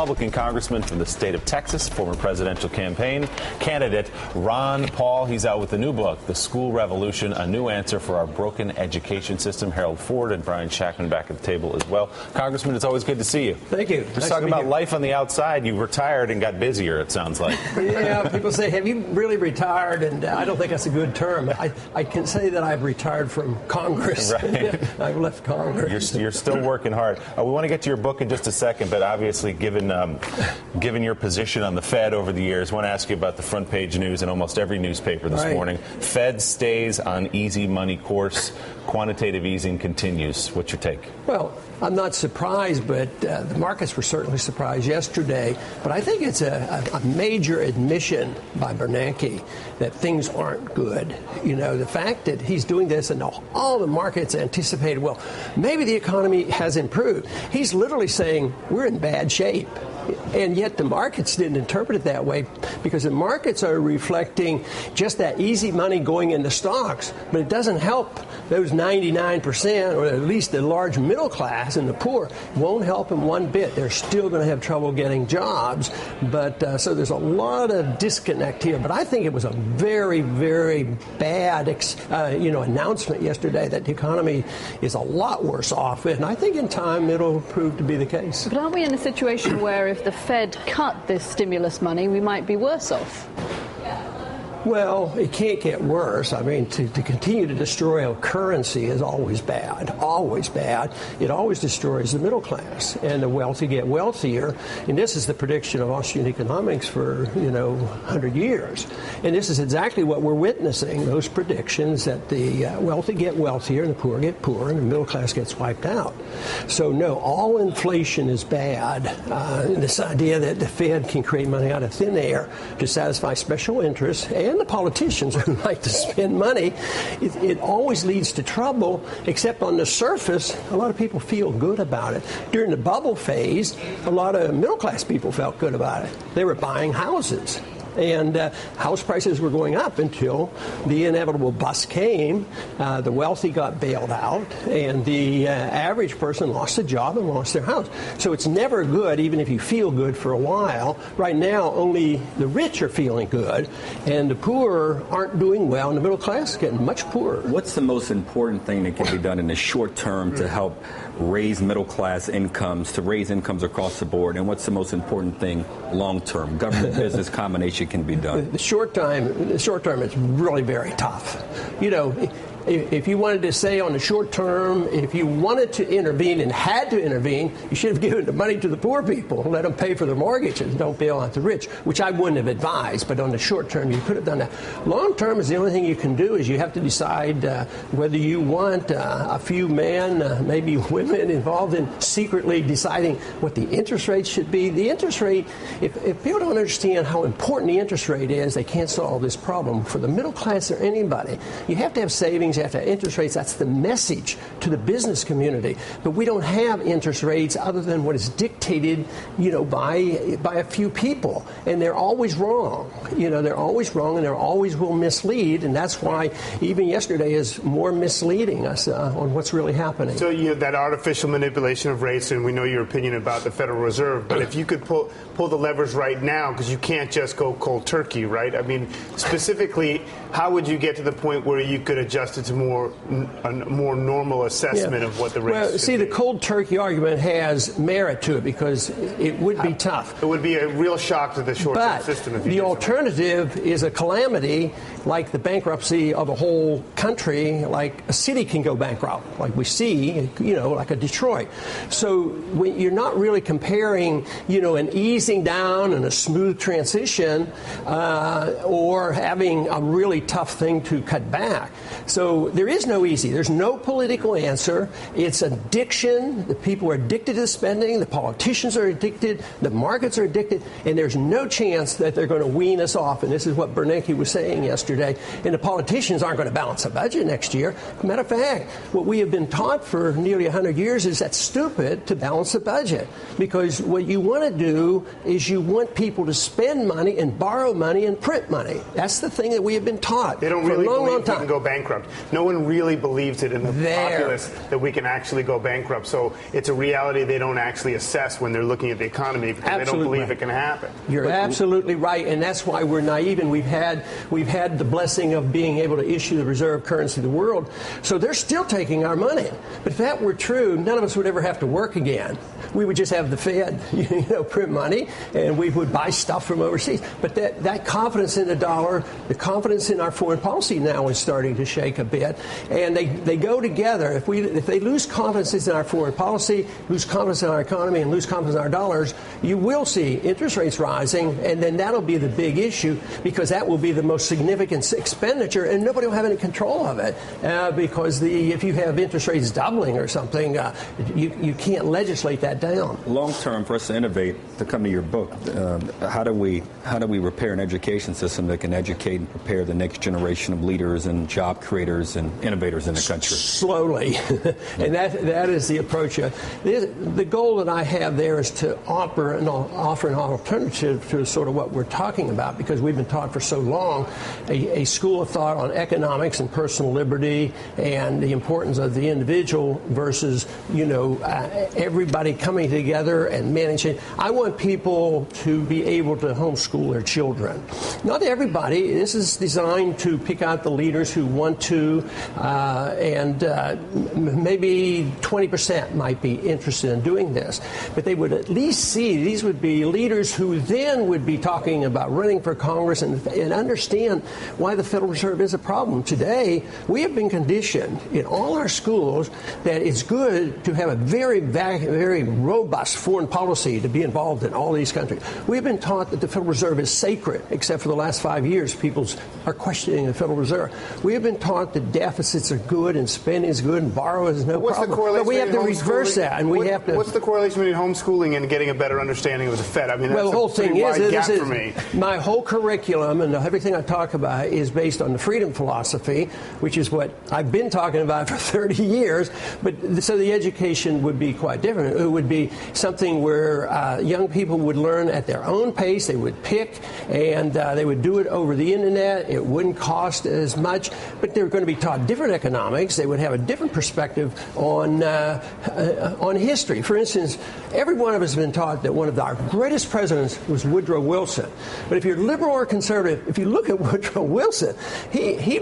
Republican congressman from the state of Texas, former presidential campaign candidate Ron Paul. He's out with a new book, The School Revolution, a new answer for our broken education system. Harold Ford and Brian Shackman back at the table as well. Congressman, it's always good to see you. Thank you. Just talking about life on the outside. You retired and got busier, it sounds like. Yeah, people say, have you really retired? And I don't think that's a good term. I can say that I've retired from Congress. Right. I've left Congress. You're still working hard. We want to get to your book in just a second, but obviously, given your position on the Fed over the years, I want to ask you about the front page news in almost every newspaper this morning. Fed stays on easy money course. Quantitative easing continues. What's your take? Well, I'm not surprised, but the markets were certainly surprised yesterday. But I think it's a major admission by Bernanke that things aren't good. You know, the fact that he's doing this and all the markets anticipated, well, maybe the economy has improved. He's literally saying we're in bad shape. And yet the markets didn't interpret it that way, because the markets are reflecting just that easy money going into stocks, but it doesn't help those 99%, or at least the large middle class and the poor. It won't help them one bit. They're still going to have trouble getting jobs. But so there's a lot of disconnect here. But I think it was a very, very bad announcement yesterday that the economy is a lot worse off. And I think in time it'll prove to be the case. But aren't we in a situation where if the Fed cut this stimulus money, we might be worse off? Well, it can't get worse. I mean, to continue to destroy a currency is always bad, always bad. It always destroys the middle class, and the wealthy get wealthier. And this is the prediction of Austrian economics for, 100 years. And this is exactly what we're witnessing, those predictions that the wealthy get wealthier and the poor get poorer and the middle class gets wiped out. So, no, all inflation is bad. This idea that the Fed can create money out of thin air to satisfy special interests and the politicians who like to spend money, it always leads to trouble, except on the surface, a lot of people feel good about it. During the bubble phase, a lot of middle-class people felt good about it. They were buying houses. And house prices were going up until the inevitable bust came. The wealthy got bailed out, and the average person lost a job and lost their house. So it's never good, even if you feel good for a while. Right now, only the rich are feeling good, and the poor aren't doing well, and the middle class is getting much poorer. What's the most important thing that can be done in the short term to help raise middle-class incomes, to raise incomes across the board? And what's the most important thing long-term? Government-business combination can be done. The short term is really very tough. If you wanted to say on the short term, if you wanted to intervene and had to intervene, you should have given the money to the poor people, let them pay for their mortgages, don't bail out the rich, which I wouldn't have advised. But on the short term, you could have done that. Long term is the only thing you can do is you have to decide whether you want a few men, maybe women involved in secretly deciding what the interest rate should be. The interest rate, if people don't understand how important the interest rate is, they can't solve this problem. For the middle class or anybody, you have to have savings. You have to have interest rates. That's the message to the business community. But we don't have interest rates other than what is dictated, by a few people. And they're always wrong. They're always wrong, and they always will mislead. And that's why even yesterday is more misleading us on what's really happening. So that artificial manipulation of rates, and we know your opinion about the Federal Reserve, but if you could pull the levers right now, because you can't just go cold turkey, right? I mean, specifically, how would you get to the point where you could adjust it to a more normal assessment of what the rates Well, see, be? the cold turkey argument has merit to it because it would be tough. It would be a real shock to the short-term system. If you the alternative is a calamity like the bankruptcy of a whole country, like a city can go bankrupt, like we see, like a Detroit. So when you're not really comparing, an easing down and a smooth transition or having a really tough thing to cut back. So there is no easy. There's no political answer. It's addiction. The people are addicted to spending. The politicians are addicted. The markets are addicted. And there's no chance that they're going to wean us off. And this is what Bernanke was saying yesterday. And the politicians aren't going to balance a budget next year. Matter of fact, what we have been taught for nearly 100 years is that's stupid to balance a budget. Because what you want to do is you want people to spend money and borrow money and print money. That's the thing that we have been taught they don't for really a long, believe long time. We can go bankrupt. no one really believes it in the populace that we can actually go bankrupt. So it's a reality they don't actually assess when they're looking at the economy because they don't believe it can happen. You're absolutely right, and that's why we're naive, and we've had the blessing of being able to issue the reserve currency of the world. So they're still taking our money. But if that were true, none of us would ever have to work again. We would just have the Fed, print money, and we would buy stuff from overseas. But that confidence in the dollar, the confidence in our foreign policy now is starting to shake a bit, and they go together. If they lose confidence in our foreign policy, lose confidence in our economy, and lose confidence in our dollars, you will see interest rates rising, and then that'll be the big issue because that will be the most significant expenditure, and nobody will have any control of it because if you have interest rates doubling or something, you can't legislate that down. Long term, for us to innovate, to come to your book, how do we repair an education system that can educate and prepare the next generation of leaders and job creators and innovators in the country? Slowly, and that is the approach. The goal that I have there is to offer an alternative to sort of what we're talking about, because we've been taught for so long a school of thought on economics and personal liberty and the importance of the individual versus everybody coming together and managing. I want people to be able to homeschool their children. Not everybody. This is designed to pick out the leaders who want to, and maybe 20% might be interested in doing this. But they would at least see these would be leaders who then would be talking about running for Congress and understand why the Federal Reserve is a problem. Today, we have been conditioned in all our schools that it's good to have a very robust foreign policy to be involved in all these countries. We've been taught that the Federal Reserve is sacred, except for the last 5 years, people are questioning the Federal Reserve. We have been taught that deficits are good and spending is good and borrowing is no problem. But we have to reverse that, and we have to. What's the correlation between homeschooling and getting a better understanding of the Fed? I mean, that's the whole thing is for me. My whole curriculum and everything I talk about is based on the freedom philosophy, which is what I've been talking about for 30 years. But so the education would be quite different. It would be something where young people would learn at their own pace. They would pick, and they would do it over the internet. It wouldn't cost as much, but they're going to be taught different economics. They would have a different perspective on history. For instance, every one of us has been taught that one of our greatest presidents was Woodrow Wilson. But if you're liberal or conservative, if you look at Woodrow Wilson, he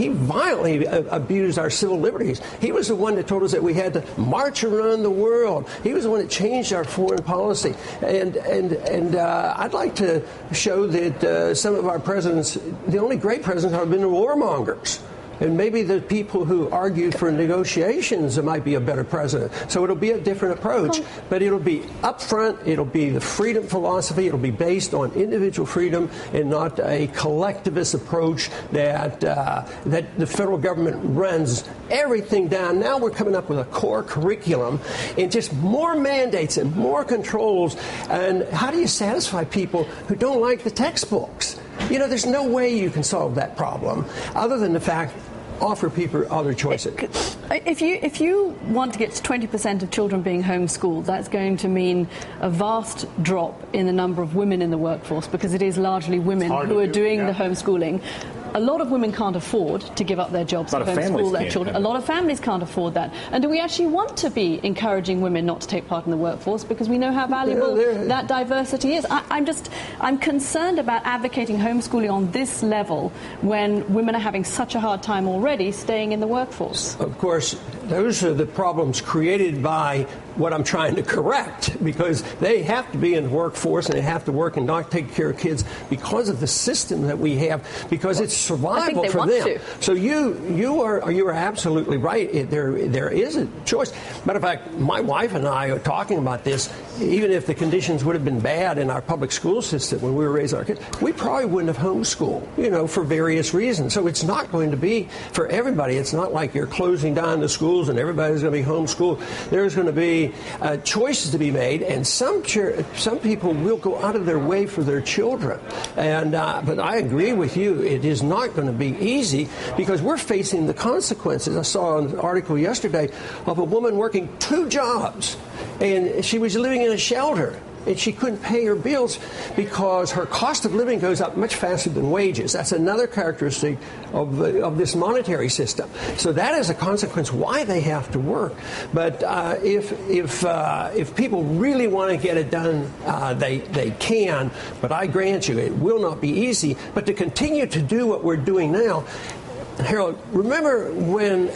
violently abused our civil liberties. He was the one that told us that we had to march around the world. He was the one that changed our foreign policy. And I'd like to show that some of our presidents, the only great presidents, have been the warmongers. And maybe the people who argued for negotiations might be a better president. So it'll be a different approach, but it'll be upfront. It'll be the freedom philosophy. It'll be based on individual freedom and not a collectivist approach that the federal government runs everything down. Now we're coming up with a core curriculum and just more mandates and more controls. And how do you satisfy people who don't like the textbooks? There's no way you can solve that problem other than the fact offer people other choices. If you want to get to 20% of children being homeschooled, that's going to mean a vast drop in the number of women in the workforce because it is largely women who are doing the homeschooling. A lot of women can't afford to give up their jobs to homeschool their children. A lot of families can't afford that. And do we actually want to be encouraging women not to take part in the workforce because we know how valuable that diversity is? I'm concerned about advocating homeschooling on this level when women are having such a hard time already staying in the workforce. Of course, those are the problems created by what I'm trying to correct, because they have to be in the workforce and they have to work and not take care of kids because of the system that we have, because it's survival for them. So you are absolutely right. There is a choice. Matter of fact, my wife and I are talking about this. Even if the conditions would have been bad in our public school system when we were raising our kids, we probably wouldn't have homeschooled, for various reasons. So it's not going to be for everybody. It's not like you're closing down the schools and everybody's going to be homeschooled. There's going to be choices to be made, and some people will go out of their way for their children. And but I agree with you. It is not going to be easy because we're facing the consequences. I saw an article yesterday of a woman working 2 jobs, and she was living in a shelter. and she couldn't pay her bills because her cost of living goes up much faster than wages. That's another characteristic of this monetary system. So that is a consequence why they have to work. But if people really want to get it done, they can. But I grant you, it will not be easy. But to continue to do what we're doing now, Harold, remember when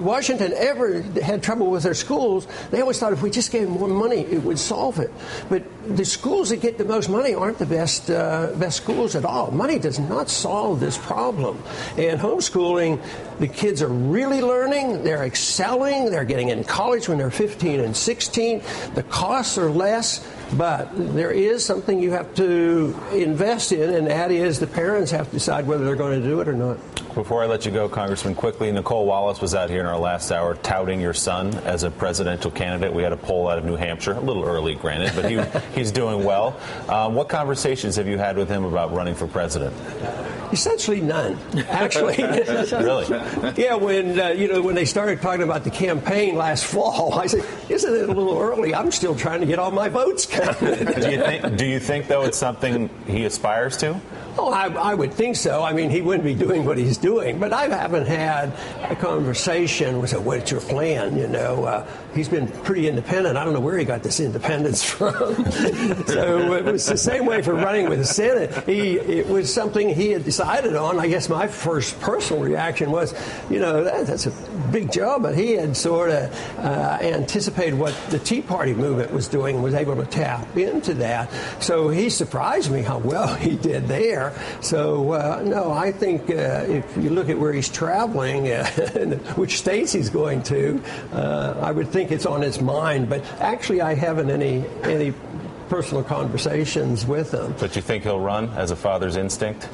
Washington ever had trouble with their schools, they always thought if we just gave them more money, it would solve it. But the schools that get the most money aren't the best schools at all. Money does not solve this problem. And homeschooling, the kids are really learning, they're excelling, they're getting in college when they're 15 and 16. The costs are less, but there is something you have to invest in, and that is the parents have to decide whether they're going to do it or not. Before I let you go, Congressman, quickly, Nicole Wallace was out here in our last hour touting your son as a presidential candidate. We had a poll out of New Hampshire, a little early, granted, but he's doing well. What conversations have you had with him about running for president? Essentially none, actually. Really? Yeah, when they started talking about the campaign last fall, I said, isn't it a little early? I'm still trying to get all my votes counted. Do you think, though, it's something he aspires to? Oh, I would think so. I mean, he wouldn't be doing what he's doing. But I haven't had a conversation with him, what's your plan? He's been pretty independent. I don't know where he got this independence from. So it was the same way for running with the Senate. It was something he had decided on. I guess my first personal reaction was, that's a big job. But he had sort of anticipated what the Tea Party movement was doing and was able to tap into that. So he surprised me how well he did there. So, no, I think if you look at where he's traveling and which states he's going to, I would think it's on his mind. But actually, I haven't any personal conversations with him. But you think he'll run as a father's instinct?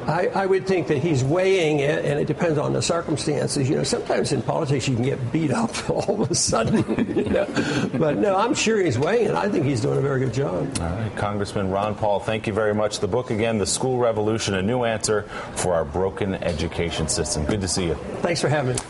I would think that he's weighing it, and it depends on the circumstances. Sometimes in politics you can get beat up all of a sudden. But no, I'm sure he's weighing it. I think he's doing a very good job. All right, Congressman Ron Paul, thank you very much. The book again, The School Revolution: A New Answer for Our Broken Education System. Good to see you. Thanks for having me.